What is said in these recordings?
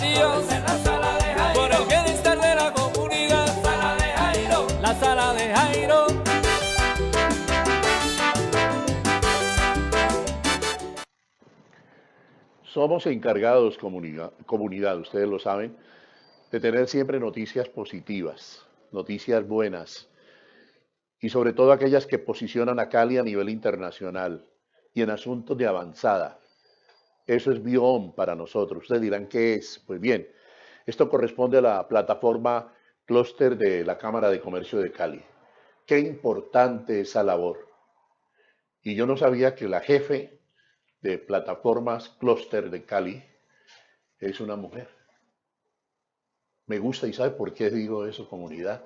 Darío, por el bienestar de la comunidad. La sala de Jairo. Somos encargados, comunidad, ustedes lo saben, de tener siempre noticias positivas, noticias buenas y sobre todo aquellas que posicionan a Cali a nivel internacional y en asuntos de avanzada. Eso es Biom para nosotros. Ustedes dirán, ¿qué es? Pues bien, esto corresponde a la plataforma clúster de la Cámara de Comercio de Cali. Qué importante esa labor. Y yo no sabía que la jefe de plataformas clúster de Cali es una mujer. Me gusta y ¿sabe por qué digo eso, comunidad?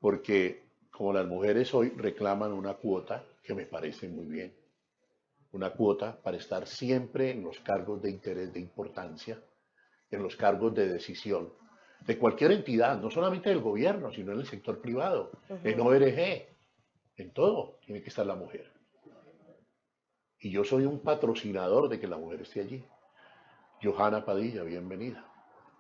Porque como las mujeres hoy reclaman una cuota, que me parece muy bien, una cuota para estar siempre en los cargos de interés de importancia, en los cargos de decisión, de cualquier entidad, no solamente del gobierno, sino en el sector privado, en ORG, en todo tiene que estar la mujer. Y yo soy un patrocinador de que la mujer esté allí. Johanna Padilla, bienvenida.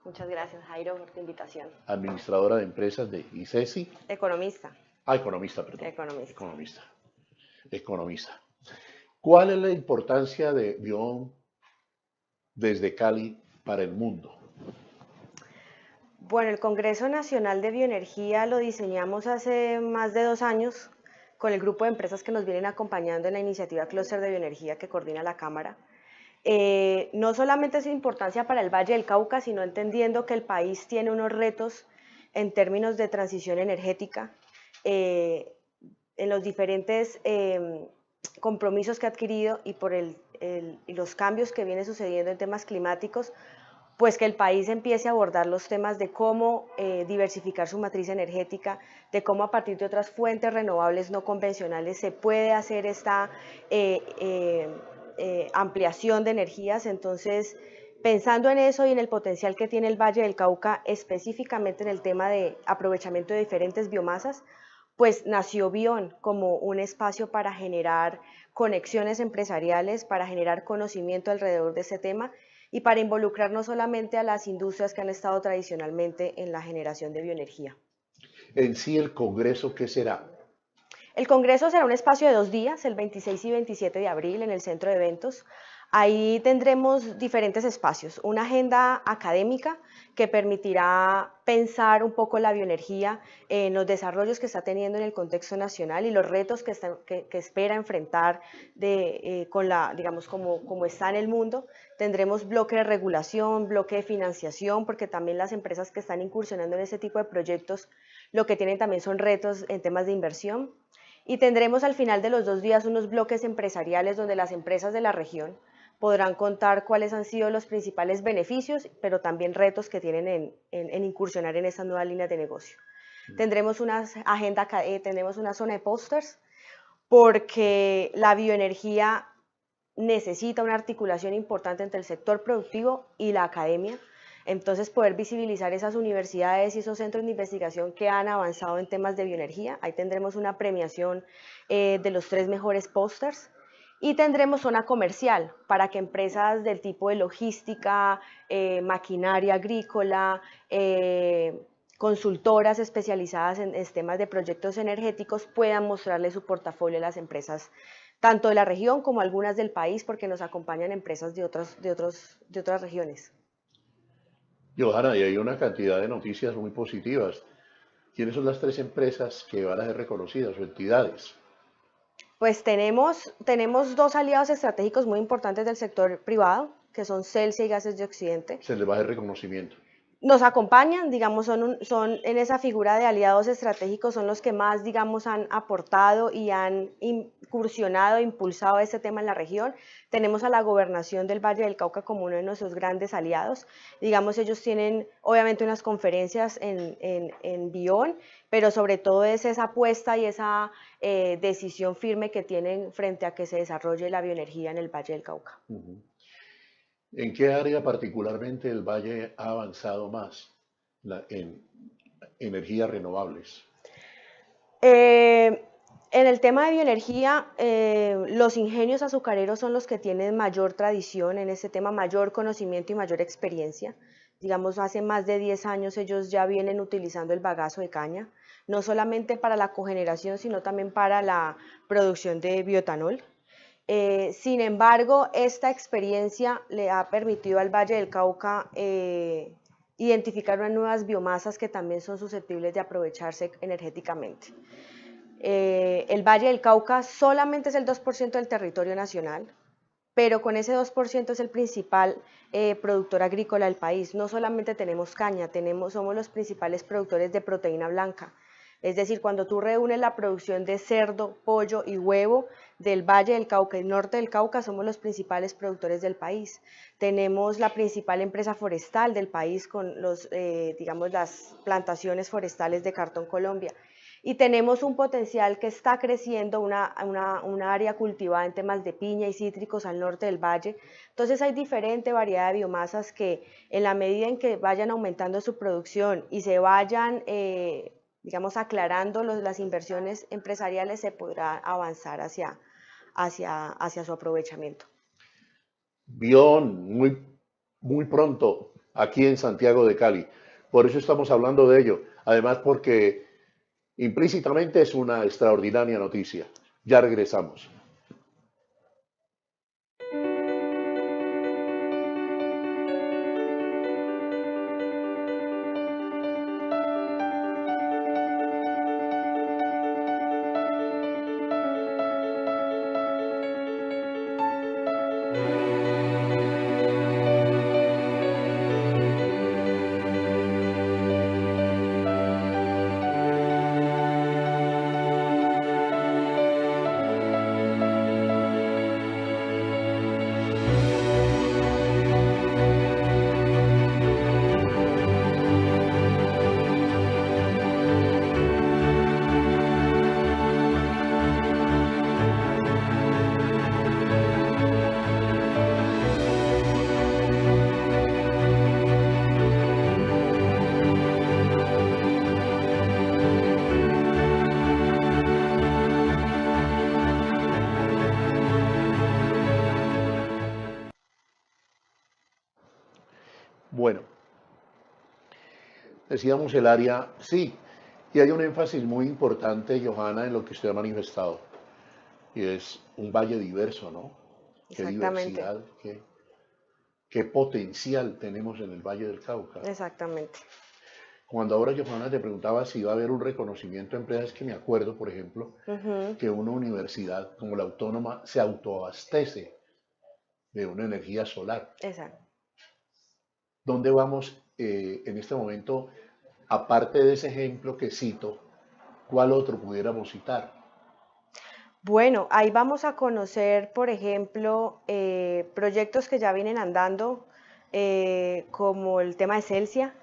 Muchas gracias, Jairo, por tu invitación. Administradora de empresas de ICESI. Economista. Economista, perdón. Economista. Economista. ¿Cuál es la importancia de Biom desde Cali para el mundo? Bueno, el Congreso Nacional de Bioenergía lo diseñamos hace más de 2 años con el grupo de empresas que nos vienen acompañando en la iniciativa Clúster de Bioenergía que coordina la Cámara. No solamente es importancia para el Valle del Cauca, sino entendiendo que el país tiene unos retos en términos de transición energética, en los diferentes compromisos que ha adquirido y por los cambios que vienen sucediendo en temas climáticos, pues que el país empiece a abordar los temas de cómo diversificar su matriz energética, de cómo a partir de otras fuentes renovables no convencionales se puede hacer esta ampliación de energías. Entonces, pensando en eso y en el potencial que tiene el Valle del Cauca, específicamente en el tema de aprovechamiento de diferentes biomasas, pues nació Biom como un espacio para generar conexiones empresariales, para generar conocimiento alrededor de ese tema y para involucrar no solamente a las industrias que han estado tradicionalmente en la generación de bioenergía. En sí, el Congreso, ¿qué será? El Congreso será un espacio de 2 días, el 26 y 27 de abril, en el Centro de Eventos. Ahí tendremos diferentes espacios, una agenda académica que permitirá pensar un poco la bioenergía en los desarrollos que está teniendo en el contexto nacional y los retos que espera enfrentar digamos, como está en el mundo. Tendremos bloque de regulación, bloque de financiación, porque también las empresas que están incursionando en ese tipo de proyectos lo que tienen también son retos en temas de inversión. Y tendremos al final de los 2 días unos bloques empresariales donde las empresas de la región podrán contar cuáles han sido los principales beneficios, pero también retos que tienen en incursionar en estas nuevas líneas de negocio. Tendremos una zona de pósters, porque la bioenergía necesita una articulación importante entre el sector productivo y la academia. Entonces, poder visibilizar esas universidades y esos centros de investigación que han avanzado en temas de bioenergía. Ahí tendremos una premiación de los 3 mejores pósters. Y tendremos zona comercial para que empresas del tipo de logística, maquinaria agrícola, consultoras especializadas en temas de proyectos energéticos puedan mostrarle su portafolio a las empresas tanto de la región como algunas del país, porque nos acompañan empresas de otras regiones. Johanna, y hay una cantidad de noticias muy positivas. ¿Quiénes son las 3 empresas que van a ser reconocidas o entidades? Pues tenemos 2 aliados estratégicos muy importantes del sector privado, que son Celsia y Gases de Occidente. Se les va a dar reconocimiento. Nos acompañan, digamos, son en esa figura de aliados estratégicos, son los que más, digamos, han aportado y han incursionado, impulsado este tema en la región. Tenemos a la Gobernación del Valle del Cauca como uno de nuestros grandes aliados. Digamos, ellos tienen obviamente unas conferencias en Biom, pero sobre todo es esa apuesta y esa decisión firme que tienen frente a que se desarrolle la bioenergía en el Valle del Cauca. ¿En qué área particularmente el Valle ha avanzado más en energías renovables? En el tema de bioenergía, los ingenios azucareros son los que tienen mayor tradición en este tema, mayor conocimiento y mayor experiencia. digamos, hace más de 10 años ellos ya vienen utilizando el bagazo de caña, no solamente para la cogeneración, sino también para la producción de bioetanol. Sin embargo, esta experiencia le ha permitido al Valle del Cauca identificar unas nuevas biomasas que también son susceptibles de aprovecharse energéticamente. El Valle del Cauca solamente es el 2% del territorio nacional, pero con ese 2% es el principal productor agrícola del país. No solamente tenemos caña, somos los principales productores de proteína blanca. Es decir, cuando tú reúnes la producción de cerdo, pollo y huevo del Valle del Cauca y norte del Cauca, somos los principales productores del país. Tenemos la principal empresa forestal del país con digamos, las plantaciones forestales de Cartón Colombia. Y tenemos un potencial que está creciendo, una área cultivada en temas de piña y cítricos al norte del valle. Entonces hay diferente variedad de biomasas que en la medida en que vayan aumentando su producción y se vayan, digamos, aclarando las inversiones empresariales, se podrá avanzar hacia su aprovechamiento. Bion, muy pronto, aquí en Santiago de Cali. Por eso estamos hablando de ello. Además, porque implícitamente es una extraordinaria noticia. Ya regresamos. Bueno, decíamos el área, sí, y hay un énfasis muy importante, Johanna, en lo que usted ha manifestado, y es un valle diverso, ¿no? Qué Exactamente. diversidad, qué potencial tenemos en el Valle del Cauca. Exactamente. Cuando ahora Johanna te preguntaba si iba a haber un reconocimiento a empresas, que me acuerdo, por ejemplo, que una universidad como la Autónoma se autoabastece de una energía solar. Exacto. ¿Dónde vamos en este momento? Aparte de ese ejemplo que cito, ¿cuál otro pudiéramos citar? Bueno, ahí vamos a conocer, por ejemplo, proyectos que ya vienen andando, como el tema de Celsia,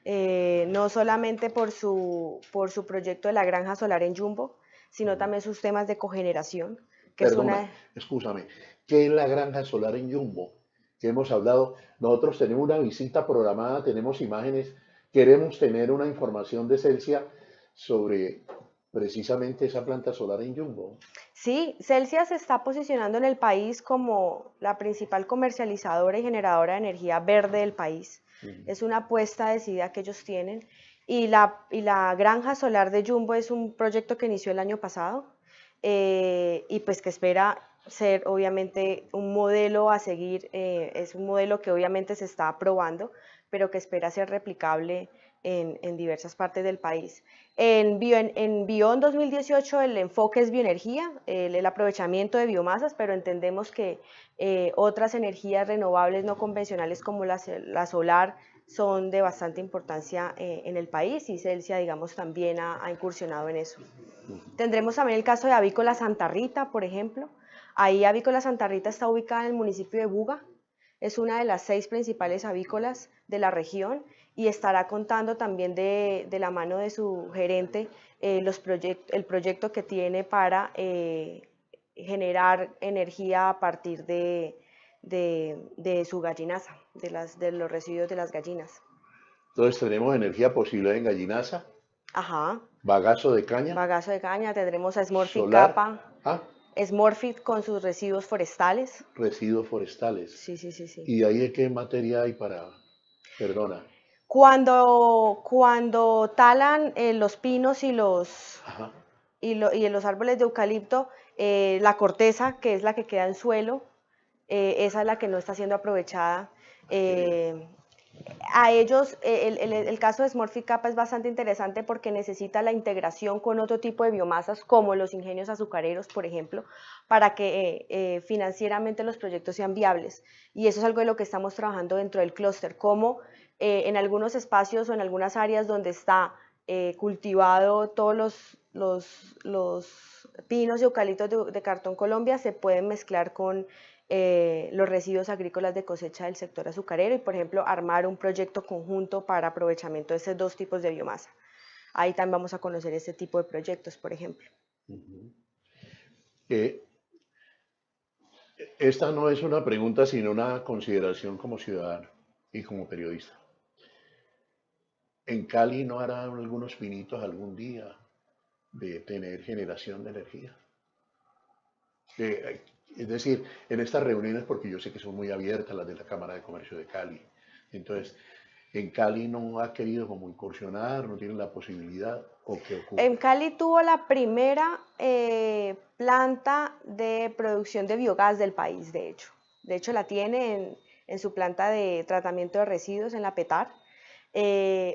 no solamente por su proyecto de la granja solar en Jumbo, sino también sus temas de cogeneración, que es Perdona, una... escúchame, ¿qué es la granja solar en Jumbo? Que hemos hablado, nosotros tenemos una visita programada, tenemos imágenes, queremos tener una información de Celsia sobre precisamente esa planta solar en Jumbo. Sí, Celsia se está posicionando en el país como la principal comercializadora y generadora de energía verde del país. Es una apuesta decidida que ellos tienen. Y la granja solar de Jumbo es un proyecto que inició el año pasado, y pues que espera ser obviamente un modelo a seguir. Es un modelo que obviamente se está probando, pero que espera ser replicable en diversas partes del país. En Bion 2018 el enfoque es bioenergía, el aprovechamiento de biomasas, pero entendemos que otras energías renovables no convencionales como la solar son de bastante importancia en el país, y Celsia, digamos, también ha incursionado en eso. Tendremos también el caso de Avícola Santa Rita, por ejemplo. Ahí Avícola Santa Rita está ubicada en el municipio de Buga, es una de las 6 principales avícolas de la región, y estará contando también de la mano de su gerente el proyecto que tiene para generar energía a partir de su gallinaza, de los residuos de las gallinas. Entonces tenemos energía posible en gallinaza, Ajá. bagazo de caña, Bagazo de caña, tendremos a Smurfit solar, Kappa, Smurfit con sus residuos forestales. residuos forestales. Sí, sí, sí, sí. ¿Y ahí qué materia hay para...? Perdona. Cuando talan los pinos y Ajá. y los árboles de eucalipto, la corteza, que es la que queda en suelo, esa es la que no está siendo aprovechada. A ellos, el caso de Smurfit Kappa es bastante interesante porque necesita la integración con otro tipo de biomasas, como los ingenios azucareros, por ejemplo, para que financieramente los proyectos sean viables. Y eso es algo de lo que estamos trabajando dentro del clúster, como en algunos espacios o en algunas áreas donde está cultivado todos los pinos y eucaliptos de Cartón Colombia, se pueden mezclar con los residuos agrícolas de cosecha del sector azucarero y, por ejemplo, armar un proyecto conjunto para aprovechamiento de estos dos tipos de biomasa. Ahí también vamos a conocer este tipo de proyectos, por ejemplo. Esta no es una pregunta, sino una consideración como ciudadano y como periodista. ¿En Cali no harán algunos pinitos algún día de tener generación de energía? Es decir, en estas reuniones, porque yo sé que son muy abiertas las de la Cámara de Comercio de Cali, entonces, ¿en Cali no ha querido como incursionar, no tiene la posibilidad o qué ocurre? En Cali tuvo la primera planta de producción de biogás del país, de hecho. De hecho, la tiene en su planta de tratamiento de residuos en la PETAR.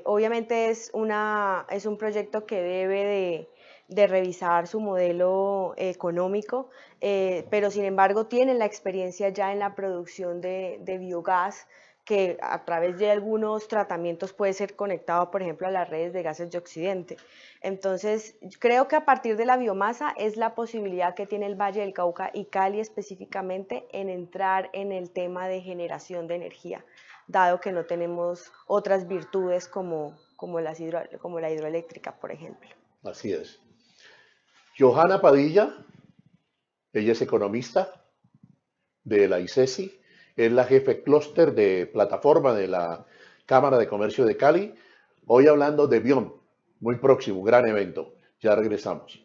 Obviamente es un proyecto que debe de revisar su modelo económico, pero sin embargo tienen la experiencia ya en la producción de biogás, que a través de algunos tratamientos puede ser conectado, por ejemplo, a las redes de gases de Occidente. Entonces, creo que a partir de la biomasa es la posibilidad que tiene el Valle del Cauca y Cali específicamente en entrar en el tema de generación de energía, dado que no tenemos otras virtudes como la hidroeléctrica, por ejemplo. Así es. Johanna Padilla, ella es economista de la ICESI, es la jefe clúster de plataforma de la Cámara de Comercio de Cali. Hoy hablando de Bion, muy próximo, gran evento. Ya regresamos.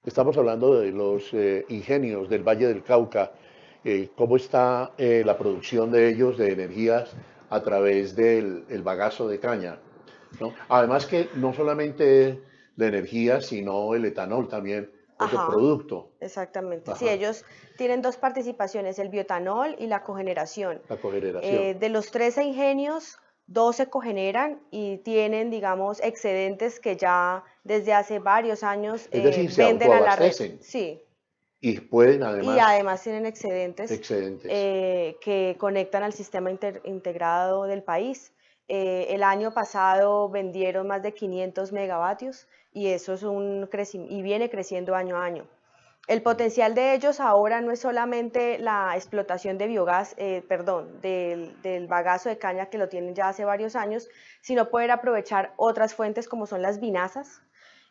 Estamos hablando de los ingenios del Valle del Cauca, cómo está la producción de ellos de energías a través del bagazo de caña, ¿no? Además que no solamente la energía, sino el etanol también, otro producto. Exactamente. Ajá. Sí, ellos tienen dos participaciones, el bioetanol y la cogeneración. La cogeneración. De los 13 ingenios, 2 se cogeneran y tienen, digamos, excedentes que ya desde hace varios años Es decir, se venden a la red. autoabastecen. Sí. Y pueden además... Y además tienen excedentes, excedentes. Que conectan al sistema integrado del país. El año pasado vendieron más de 500 megavatios y eso es y viene creciendo año a año. El potencial de ellos ahora no es solamente la explotación de biogás, del bagazo de caña que lo tienen ya hace varios años, sino poder aprovechar otras fuentes como son las vinazas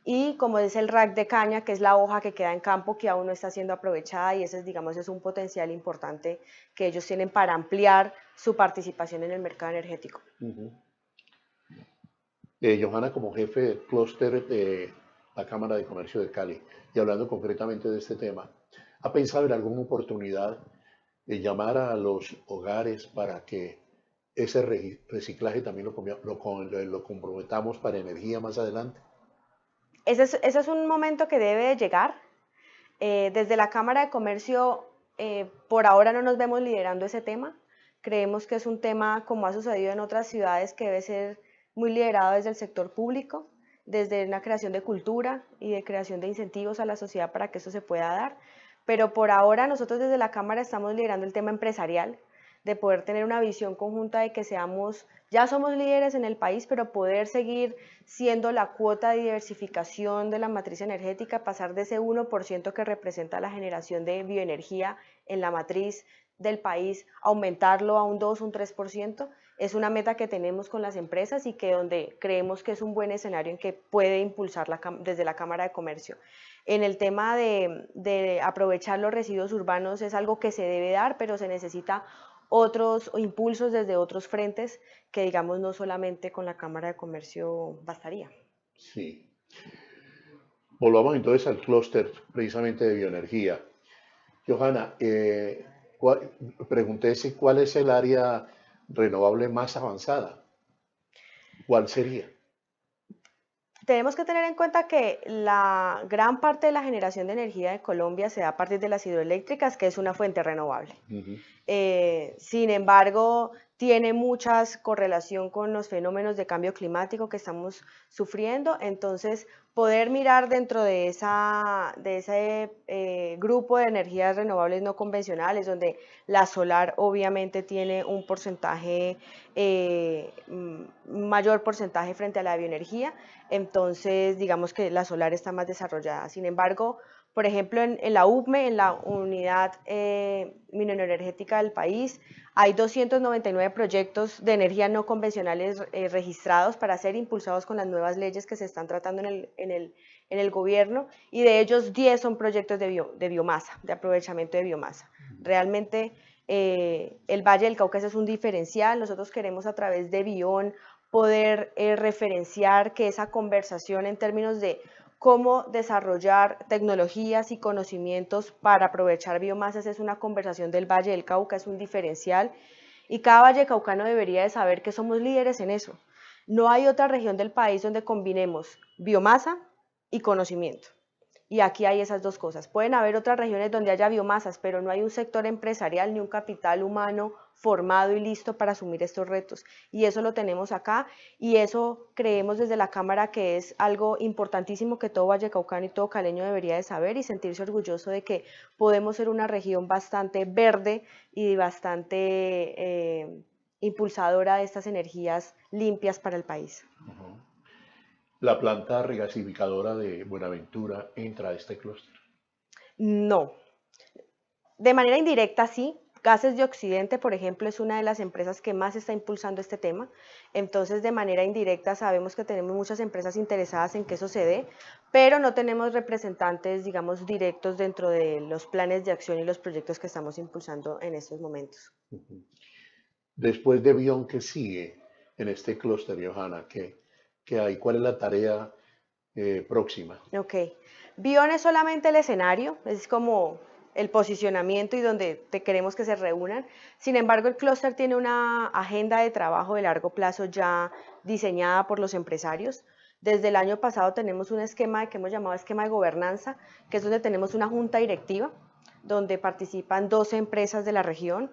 y como es el rack de caña, que es la hoja que queda en campo que aún no está siendo aprovechada, y ese es un potencial importante que ellos tienen para ampliar su participación en el mercado energético. Johanna, como jefe del clúster de la Cámara de Comercio de Cali, y hablando concretamente de este tema, ¿ha pensado en alguna oportunidad de llamar a los hogares para que ese reciclaje también lo comprometamos para energía más adelante? Ese es un momento que debe de llegar. Desde la Cámara de Comercio, por ahora no nos vemos liderando ese tema. Creemos que es un tema, como ha sucedido en otras ciudades, que debe ser muy liderado desde el sector público, desde una creación de cultura y de creación de incentivos a la sociedad para que eso se pueda dar. Pero por ahora nosotros desde la Cámara estamos liderando el tema empresarial, de poder tener una visión conjunta de que ya somos líderes en el país, pero poder seguir siendo la cuota de diversificación de la matriz energética, pasar de ese 1% que representa la generación de bioenergía en la matriz del país, aumentarlo a un 2, un 3%. Es una meta que tenemos con las empresas y que donde creemos que es un buen escenario en que puede impulsar desde la Cámara de Comercio. En el tema de aprovechar los residuos urbanos es algo que se debe dar, pero se necesita otros impulsos desde otros frentes que digamos no solamente con la Cámara de Comercio bastaría. Sí. Volvamos entonces al clúster precisamente de bioenergía. Johanna, pregunté si cuál es el área renovable más avanzada. ¿Cuál sería? Tenemos que tener en cuenta que la gran parte de la generación de energía de Colombia se da a partir de las hidroeléctricas, que es una fuente renovable. Ujú. Sin embargo, tiene mucha correlación con los fenómenos de cambio climático que estamos sufriendo, entonces poder mirar dentro de ese grupo de energías renovables no convencionales, donde la solar obviamente tiene un porcentaje, mayor porcentaje frente a la bioenergía, entonces digamos que la solar está más desarrollada. Sin embargo, por ejemplo, en la UPME, en la unidad mineroenergética del país, hay 299 proyectos de energía no convencionales registrados para ser impulsados con las nuevas leyes que se están tratando en el gobierno, y de ellos 10 son proyectos de biomasa, de aprovechamiento de biomasa. Realmente el Valle del Cauca es un diferencial. Nosotros queremos a través de Bion poder referenciar que esa conversación en términos de cómo desarrollar tecnologías y conocimientos para aprovechar biomasas es una conversación del Valle del Cauca, es un diferencial, y cada valle caucano debería de saber que somos líderes en eso. No hay otra región del país donde combinemos biomasa y conocimiento. Y aquí hay esas dos cosas. Pueden haber otras regiones donde haya biomasas, pero no hay un sector empresarial ni un capital humano formado y listo para asumir estos retos. Y eso lo tenemos acá, y eso creemos desde la Cámara que es algo importantísimo que todo vallecaucano y todo caleño debería de saber y sentirse orgulloso de que podemos ser una región bastante verde y bastante impulsadora de estas energías limpias para el país. La planta regasificadora de Buenaventura entra a este clúster. No. De manera indirecta sí. Gases de Occidente, por ejemplo, es una de las empresas que más está impulsando este tema. Entonces, de manera indirecta sabemos que tenemos muchas empresas interesadas en que eso se dé, pero no tenemos representantes, digamos, directos dentro de los planes de acción y los proyectos que estamos impulsando en estos momentos. Después de Bion, ¿qué sigue en este clúster, Johanna? ¿Qué hay? ¿Cuál es la tarea próxima? Ok. Bion es solamente el escenario, es como el posicionamiento y donde queremos que se reúnan. Sin embargo, el clúster tiene una agenda de trabajo de largo plazo ya diseñada por los empresarios. Desde el año pasado tenemos un esquema que hemos llamado esquema de gobernanza, que es donde tenemos una junta directiva, donde participan 12 empresas de la región,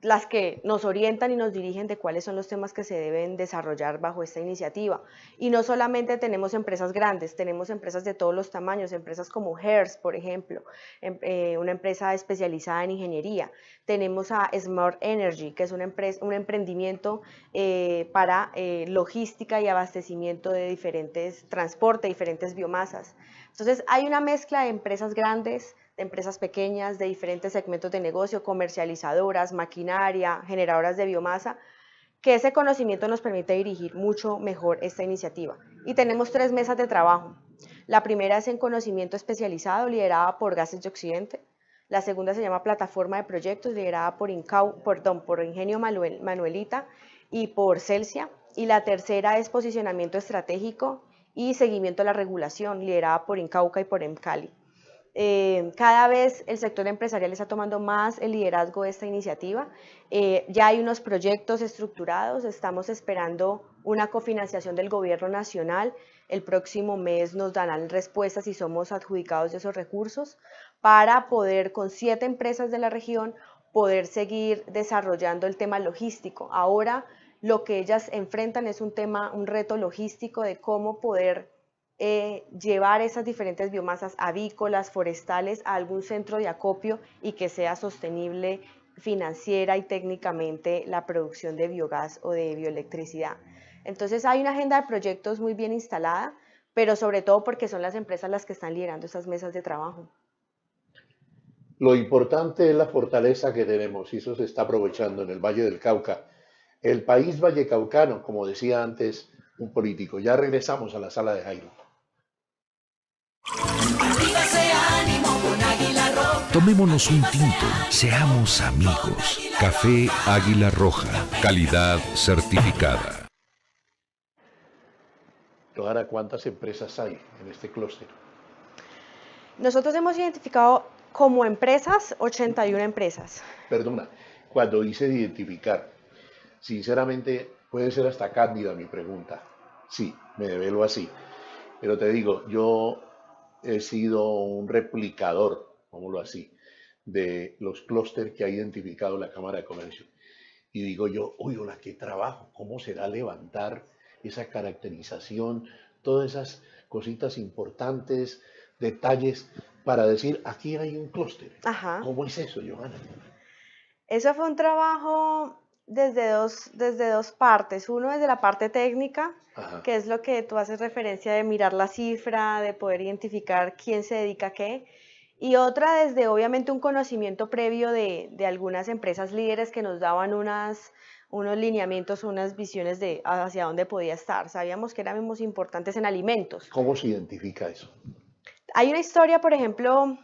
las que nos orientan y nos dirigen de cuáles son los temas que se deben desarrollar bajo esta iniciativa. Y no solamente tenemos empresas grandes, tenemos empresas de todos los tamaños, empresas como Hertz, por ejemplo, una empresa especializada en ingeniería. Tenemos a Smart Energy, que es un emprendimiento para logística y abastecimiento de diferentes transporte, diferentes biomasas. Entonces hay una mezcla de empresas grandes, de empresas pequeñas, de diferentes segmentos de negocio, comercializadoras, maquinaria, generadoras de biomasa, que ese conocimiento nos permite dirigir mucho mejor esta iniciativa. Y tenemos 3 mesas de trabajo. La primera es en conocimiento especializado, liderada por Gases de Occidente. La segunda se llama Plataforma de Proyectos, liderada por Ingenio Manuelita y por Celsia. Y la tercera es Posicionamiento Estratégico y Seguimiento a la Regulación, liderada por Incauca y por Emcali. Cada vez el sector empresarial está tomando más el liderazgo de esta iniciativa. Ya hay unos proyectos estructurados, estamos esperando una cofinanciación del gobierno nacional. El próximo mes nos darán respuestas si somos adjudicados de esos recursos para poder, con 7 empresas de la región, poder seguir desarrollando el tema logístico. Ahora lo que ellas enfrentan es un reto logístico de cómo poder llevar esas diferentes biomasas avícolas, forestales, a algún centro de acopio y que sea sostenible financiera y técnicamente la producción de biogás o de bioelectricidad. Entonces hay una agenda de proyectos muy bien instalada, pero sobre todo porque son las empresas las que están liderando esas mesas de trabajo. Lo importante es la fortaleza que tenemos y eso se está aprovechando en el Valle del Cauca. El país vallecaucano, como decía antes un político. Ya regresamos a la sala de Jairo. Tomémonos un tinto, seamos amigos. Café Águila Roja, calidad certificada. Johanna, ¿cuántas empresas hay en este clúster? Nosotros hemos identificado como empresas 81 empresas. Perdona, cuando dice identificar, sinceramente puede ser hasta cándida mi pregunta. Sí, me develo así. Pero te digo, yo he sido un replicador, digámoslo así, de los clústeres que ha identificado la Cámara de Comercio. Y digo yo, uy, hola, qué trabajo, cómo será levantar esa caracterización, todas esas cositas importantes, detalles, para decir, aquí hay un clúster. Ajá. ¿Cómo es eso, Johanna? Eso fue un trabajo desde dos partes. Uno desde la parte técnica, Ajá. que es lo que tú haces referencia de mirar la cifra, de poder identificar quién se dedica a qué. Y otra desde obviamente un conocimiento previo de algunas empresas líderes que nos daban unos lineamientos, unas visiones de hacia dónde podía estar. Sabíamos que éramos importantes en alimentos. ¿Cómo se identifica eso? Hay una historia, por ejemplo,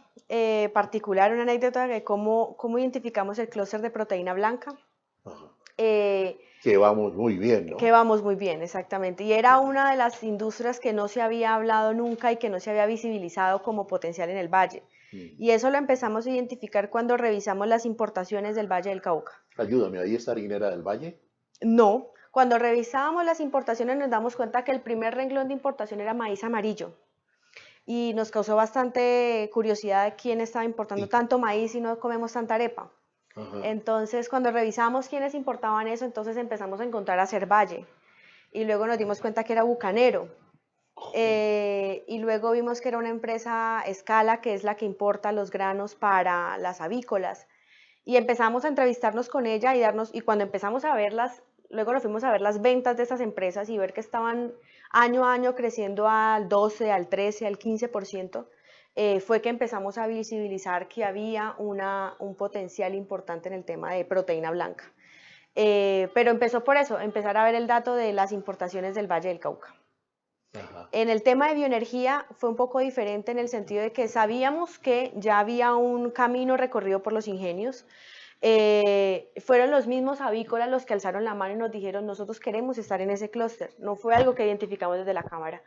particular, una anécdota de cómo identificamos el clúster de proteína blanca. Ajá. Que vamos muy bien, ¿no? Que vamos muy bien, exactamente. Y era una de las industrias que no se había hablado nunca y que no se había visibilizado como potencial en el valle. Y eso lo empezamos a identificar cuando revisamos las importaciones del Valle del Cauca. Ayúdame, ¿ahí está harinera del Valle? No, cuando revisábamos las importaciones nos damos cuenta que el primer renglón de importación era maíz amarillo. Y nos causó bastante curiosidad de quién estaba importando tanto maíz y no comemos tanta arepa. Ajá. Entonces, cuando revisamos quiénes importaban eso, entonces empezamos a encontrar a Cervalle. Y luego nos dimos cuenta que era Bucanero. Y luego vimos que era una empresa Escala, que es la que importa los granos para las avícolas. Y empezamos a entrevistarnos con ella y cuando empezamos a verlas, luego nos fuimos a ver las ventas de esas empresas y ver que estaban año a año creciendo al 12, al 13, al 15%. Fue que empezamos a visibilizar que había un potencial importante en el tema de proteína blanca. Pero empezó por eso, empezar a ver el dato de las importaciones del Valle del Cauca. Ajá. En el tema de bioenergía fue un poco diferente en el sentido de que sabíamos que ya había un camino recorrido por los ingenios. Fueron los mismos avícolas los que alzaron la mano y nos dijeron, nosotros queremos estar en ese clúster. No fue algo que identificamos desde la Cámara.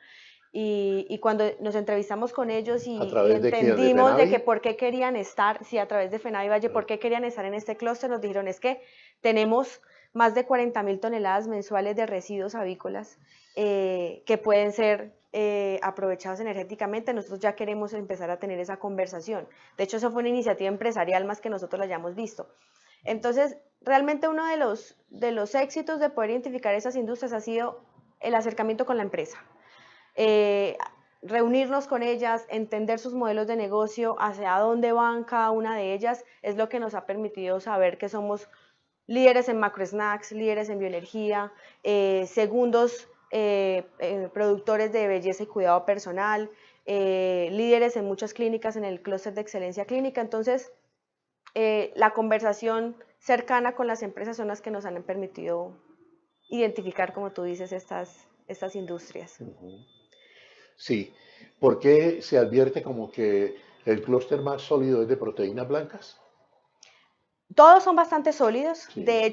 Y cuando nos entrevistamos con ellos y entendimos de que por qué querían estar, sí, a través de FENAVI Valle, por qué querían estar en este clúster, nos dijeron, es que tenemos más de 40.000 toneladas mensuales de residuos avícolas que pueden ser aprovechados energéticamente. Nosotros ya queremos empezar a tener esa conversación. De hecho, eso fue una iniciativa empresarial más que nosotros la hayamos visto. Entonces, realmente uno de los éxitos de poder identificar esas industrias ha sido el acercamiento con la empresa. Reunirnos con ellas, entender sus modelos de negocio, hacia dónde van cada una de ellas, es lo que nos ha permitido saber que somos líderes en macrosnacks, líderes en bioenergía, segundos productores de belleza y cuidado personal, líderes en muchas clínicas en el clúster de excelencia clínica. Entonces, la conversación cercana con las empresas son las que nos han permitido identificar, como tú dices, estas industrias. Sí, ¿por qué se advierte como que el clúster más sólido es de proteínas blancas? Todos son bastante sólidos. Sí. De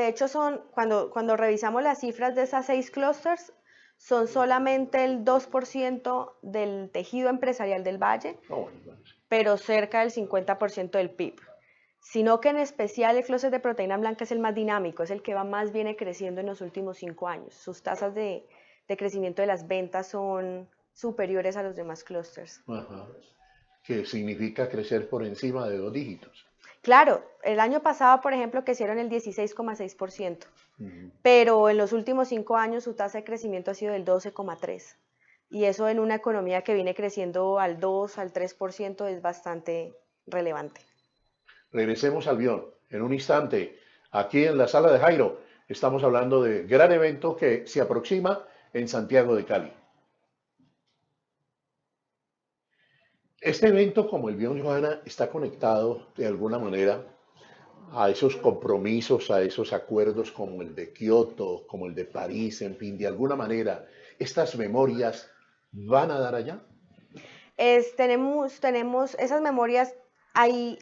hecho son, cuando revisamos las cifras de esas 6 clústeres, son solamente el 2% del tejido empresarial del Valle, pero cerca del 50% del PIB. Sino que en especial el clúster de proteína blanca es el más dinámico, es el que más viene creciendo en los últimos 5 años. Sus tasas de crecimiento de las ventas son superiores a los demás clústeres. Ajá. Que significa crecer por encima de 2 dígitos. Claro, el año pasado, por ejemplo, crecieron el 16,6%, pero en los últimos 5 años su tasa de crecimiento ha sido del 12,3%. Y eso en una economía que viene creciendo al 2, al 3% es bastante relevante. Regresemos al guión. En un instante, aquí en la sala de Jairo, estamos hablando de gran evento que se aproxima en Santiago de Cali. Este evento, como el Bion Johanna, está conectado de alguna manera a esos compromisos, a esos acuerdos como el de Kioto, como el de París, en fin, de alguna manera, estas memorias van a dar allá. Tenemos esas memorias, hay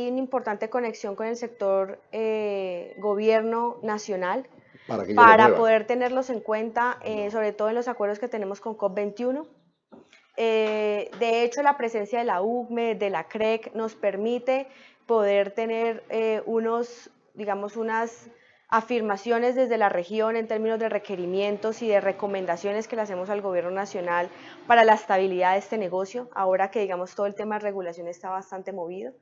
una importante conexión con el sector gobierno nacional Para que ellos lo para muevan. poder tenerlos en cuenta, sobre todo en los acuerdos que tenemos con COP21. De hecho, la presencia de la UCME, de la CREC, nos permite poder tener unas afirmaciones desde la región en términos de requerimientos y de recomendaciones que le hacemos al gobierno nacional para la estabilidad de este negocio, ahora que todo el tema de regulación está bastante movido.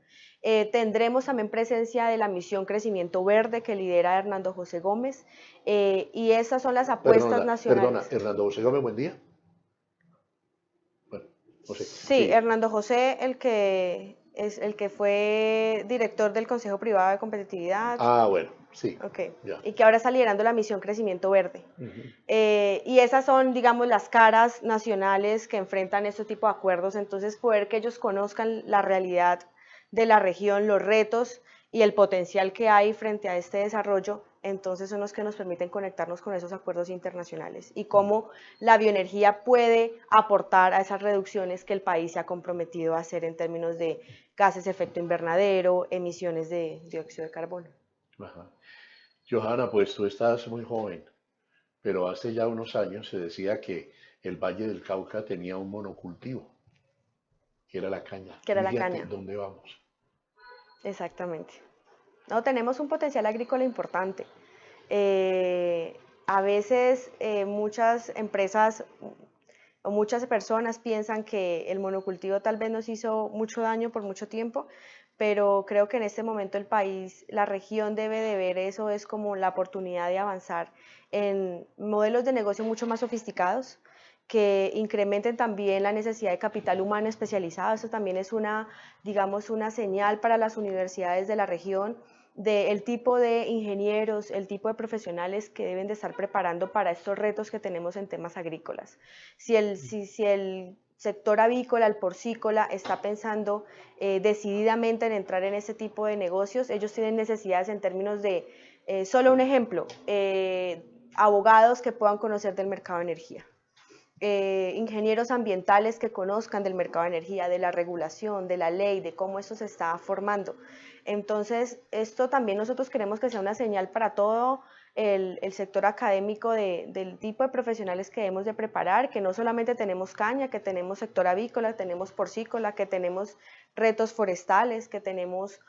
Tendremos también presencia de la misión Crecimiento Verde que lidera Hernando José Gómez, y esas son las apuestas nacionales. Perdona, Hernando José Gómez, buen día. Bueno, no sé. Sí, Hernando José, el que fue director del Consejo Privado de Competitividad. Ah, bueno, sí. Okay. Ya. Y que ahora está liderando la misión Crecimiento Verde. Y esas son, las caras nacionales que enfrentan este tipo de acuerdos. Entonces, poder que ellos conozcan la realidad de la región, los retos y el potencial que hay frente a este desarrollo, entonces son los que nos permiten conectarnos con esos acuerdos internacionales y cómo la bioenergía puede aportar a esas reducciones que el país se ha comprometido a hacer en términos de gases de efecto invernadero, emisiones de dióxido de carbono. Ajá. Johanna, pues tú estás muy joven, pero hace ya unos años se decía que el Valle del Cauca tenía un monocultivo, que era la caña. Que era la Fíjate caña. ¿Dónde vamos? Exactamente. No, tenemos un potencial agrícola importante. A veces muchas empresas o muchas personas piensan que el monocultivo tal vez nos hizo mucho daño por mucho tiempo, pero creo que en este momento el país, la región debe de ver eso es como la oportunidad de avanzar en modelos de negocio mucho más sofisticados, que incrementen también la necesidad de capital humano especializado. Eso también es una señal para las universidades de la región del tipo de ingenieros, el tipo de profesionales que deben de estar preparando para estos retos que tenemos en temas agrícolas. Si el sector avícola, el porcícola, está pensando decididamente en entrar en ese tipo de negocios, ellos tienen necesidades en términos de, solo un ejemplo, abogados que puedan conocer del mercado de energía. Ingenieros ambientales que conozcan del mercado de energía, de la regulación, de la ley, de cómo eso se está formando. Entonces, esto también nosotros queremos que sea una señal para todo el sector académico del tipo de profesionales que debemos de preparar, que no solamente tenemos caña, que tenemos sector avícola, tenemos porcícola, que tenemos retos forestales, que tenemos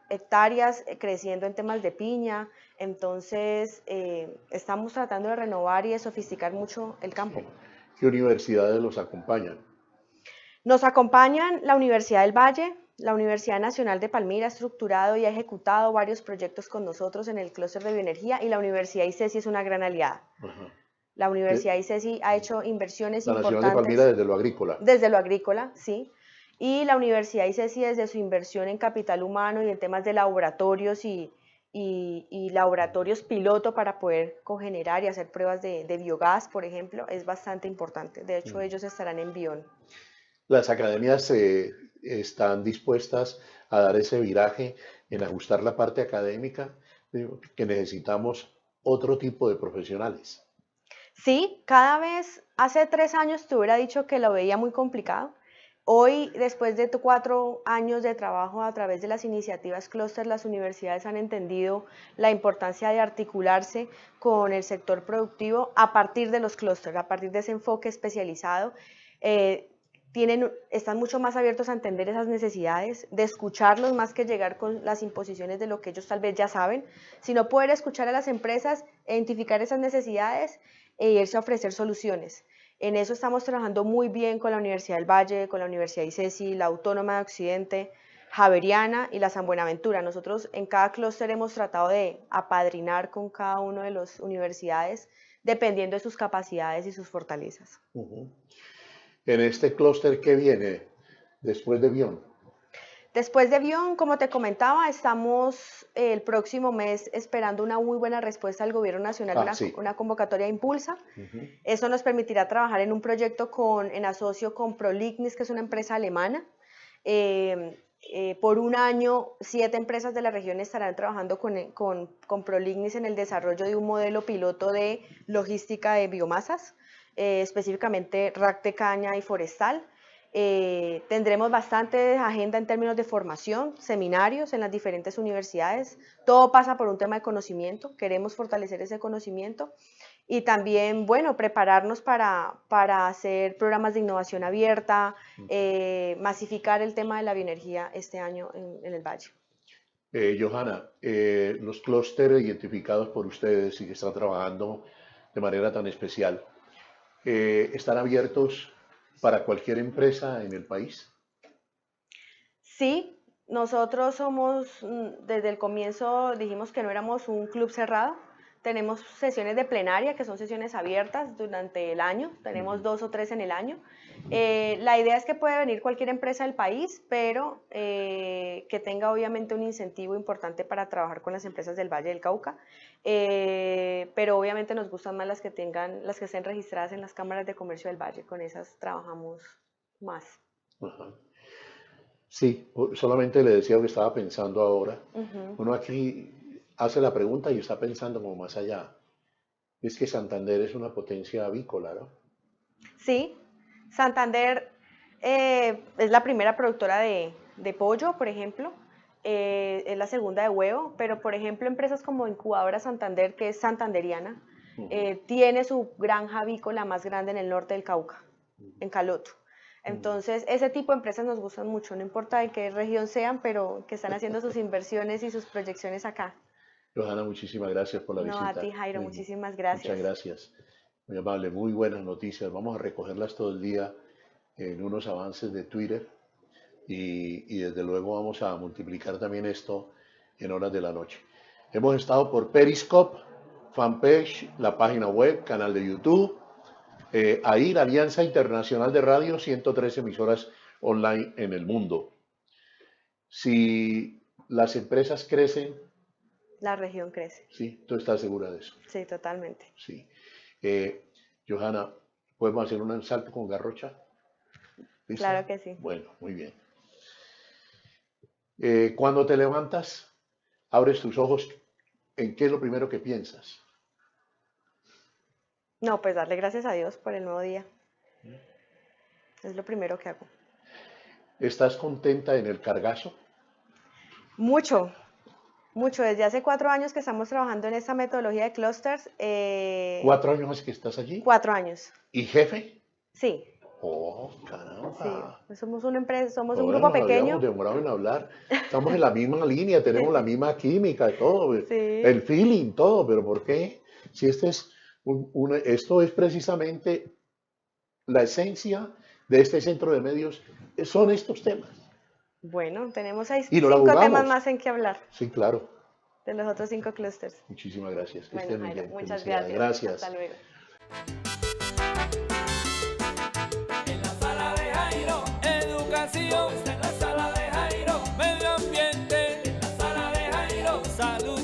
hectáreas creciendo en temas de piña. Entonces, estamos tratando de renovar y de sofisticar mucho el campo. ¿Qué universidades los acompañan? Nos acompañan la Universidad del Valle, la Universidad Nacional de Palmira, ha estructurado y ha ejecutado varios proyectos con nosotros en el clúster de bioenergía, y la Universidad ICESI es una gran aliada. Ajá. La Universidad ICESI ha hecho inversiones importantes. La Nacional de Palmira desde lo agrícola. Desde lo agrícola, sí. Y la Universidad ICESI desde su inversión en capital humano y en temas de laboratorios y laboratorios piloto para poder cogenerar y hacer pruebas de biogás, por ejemplo, es bastante importante. De hecho, ellos estarán en Bion. Las academias están dispuestas a dar ese viraje en ajustar la parte académica, que necesitamos otro tipo de profesionales. Sí, cada vez, hace 3 años te hubiera dicho que lo veía muy complicado. Hoy, después de 4 años de trabajo a través de las iniciativas clúster, las universidades han entendido la importancia de articularse con el sector productivo a partir de los clústeres, a partir de ese enfoque especializado. Están mucho más abiertos a entender esas necesidades, de escucharlos más que llegar con las imposiciones de lo que ellos tal vez ya saben, sino poder escuchar a las empresas, identificar esas necesidades e irse a ofrecer soluciones. En eso estamos trabajando muy bien con la Universidad del Valle, con la Universidad ICESI, la Autónoma de Occidente, Javeriana y la San Buenaventura. Nosotros en cada clúster hemos tratado de apadrinar con cada una de las universidades dependiendo de sus capacidades y sus fortalezas. En este clúster, ¿qué viene después de Bion? Después de Bion, como te comentaba, estamos el próximo mes esperando una muy buena respuesta del Gobierno Nacional, Sí. una convocatoria Impulsa. Eso nos permitirá trabajar en un proyecto en asocio con Prolignis, que es una empresa alemana. Por un año, 7 empresas de la región estarán trabajando con Prolignis en el desarrollo de un modelo piloto de logística de biomasas, específicamente rack de caña y forestal. Tendremos bastante agenda en términos de formación, seminarios en las diferentes universidades. Todo pasa por un tema de conocimiento, queremos fortalecer ese conocimiento y también, bueno, prepararnos para hacer programas de innovación abierta, masificar el tema de la bioenergía este año en el Valle. Johanna, los clústeres identificados por ustedes y que están trabajando de manera tan especial, ¿están abiertos para cualquier empresa en el país? Sí, nosotros somos, desde el comienzo dijimos que no éramos un club cerrado. Tenemos sesiones de plenaria, que son sesiones abiertas durante el año, tenemos 2 o 3 en el año. La idea es que puede venir cualquier empresa del país, pero que tenga obviamente un incentivo importante para trabajar con las empresas del Valle del Cauca. Pero obviamente nos gustan más las que estén registradas en las cámaras de comercio del Valle, con esas trabajamos más. Ajá. Sí, solamente le decía lo que estaba pensando ahora. Uno aquí hace la pregunta y está pensando como más allá. Es que Santander es una potencia avícola, ¿no? Sí, Santander es la primera productora de pollo, por ejemplo. Es la segunda de huevo, pero por ejemplo empresas como Incubadora Santander, que es santanderiana, tiene su granja avícola más grande en el norte del Cauca, en Caloto. Entonces, ese tipo de empresas nos gustan mucho, no importa de qué región sean, pero que están haciendo sus inversiones y sus proyecciones acá. Johanna, muchísimas gracias por la visita. No, a ti, Jairo, muchísimas gracias. Muchas gracias. Muy amable, muy buenas noticias. Vamos a recogerlas todo el día en unos avances de Twitter y desde luego vamos a multiplicar también esto en horas de la noche. Hemos estado por Periscope, fanpage, la página web, canal de YouTube, ahí la Alianza Internacional de Radio, 103 emisoras online en el mundo. Si las empresas crecen, la región crece. Sí, ¿tú estás segura de eso? Sí, totalmente. Sí. Johanna, ¿podemos hacer un salto con garrocha? ¿Listo? Claro que sí. Bueno, muy bien. Cuando te levantas, abres tus ojos, ¿en qué es lo primero que piensas? No, pues darle gracias a Dios por el nuevo día. Es lo primero que hago. ¿Estás contenta en el Cargazo? Mucho. Mucho, desde hace 4 años que estamos trabajando en esta metodología de clusters. 4 años más que estás allí. 4 años. ¿Y jefe? Sí. Oh, caramba. Sí, somos una empresa, somos un Ahora grupo nos pequeño. habíamos demorado en hablar. Estamos en la misma línea, tenemos la misma química, todo, Sí. el feeling, todo, pero ¿por qué? Si este es esto es precisamente la esencia de este centro de medios, son estos temas. Bueno, tenemos ahí Y no 5 laburamos. temas más en que hablar Sí, claro. de los otros 5 clusters. Muchísimas gracias. Que Bueno, estén muy Jairo, bien. muchas Felicidades. gracias. Gracias. Hasta luego. En la sala de Jairo, educación. Está en la sala de Jairo, medio ambiente. En la sala de Jairo, salud.